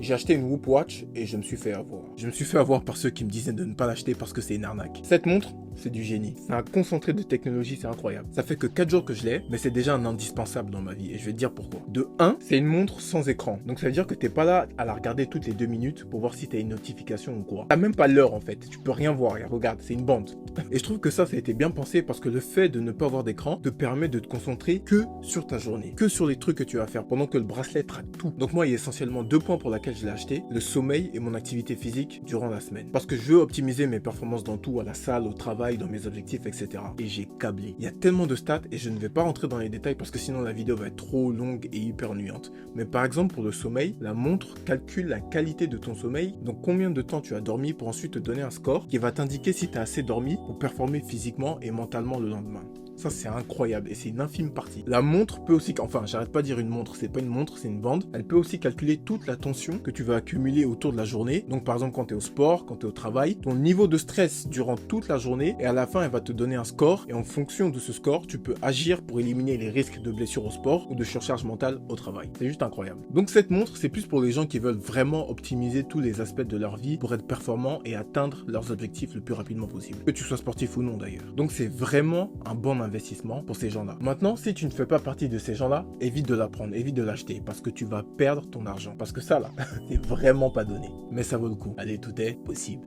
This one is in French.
J'ai acheté une Whoop Watch et je me suis fait avoir. Je me suis fait avoir par ceux qui me disaient de ne pas l'acheter parce que c'est une arnaque. Cette montre, c'est du génie. C'est un concentré de technologie, c'est incroyable. Ça fait que 4 jours que je l'ai, mais c'est déjà un indispensable dans ma vie et je vais te dire pourquoi. De 1, c'est une montre sans écran. Donc ça veut dire que t'es pas là à la regarder toutes les 2 minutes pour voir si t'as une notification ou quoi. T'as même pas l'heure en fait. Tu peux rien voir. Et regarde, c'est une bande. Et je trouve que ça a été bien pensé parce que le fait de ne pas avoir d'écran te permet de te concentrer que sur ta journée, que sur les trucs que tu vas faire pendant que le bracelet traque tout. Donc moi, il y a essentiellement 2 points pour lesquels je l'ai acheté, le sommeil et mon activité physique durant la semaine. Parce que je veux optimiser mes performances dans tout, à la salle, au travail, dans mes objectifs, etc. Et j'ai câblé. Il y a tellement de stats et je ne vais pas rentrer dans les détails parce que sinon la vidéo va être trop longue et hyper ennuyante. Mais par exemple, pour le sommeil, la montre calcule la qualité de ton sommeil, donc combien de temps tu as dormi pour ensuite te donner un score qui va t'indiquer si tu as assez dormi pour performer physiquement et mentalement le lendemain. Ça, c'est incroyable et c'est une infime partie. La montre peut aussi, enfin, j'arrête pas de dire une montre, c'est pas une montre, c'est une bande. Elle peut aussi calculer toute la tension que tu vas accumuler autour de la journée. Donc, par exemple, quand tu es au sport, quand tu es au travail, ton niveau de stress durant toute la journée et à la fin, elle va te donner un score. Et en fonction de ce score, tu peux agir pour éliminer les risques de blessures au sport ou de surcharge mentale au travail. C'est juste incroyable. Donc, cette montre, c'est plus pour les gens qui veulent vraiment optimiser tous les aspects de leur vie pour être performants et atteindre leurs objectifs le plus rapidement possible. Que tu sois sportif ou non d'ailleurs. Donc, c'est vraiment un bon investissement pour ces gens-là. Maintenant, si tu ne fais pas partie de ces gens-là, évite de la prendre, évite de l'acheter parce que tu vas perdre ton argent. Parce que ça là, c'est vraiment pas donné. Mais ça vaut le coup. Allez, tout est possible.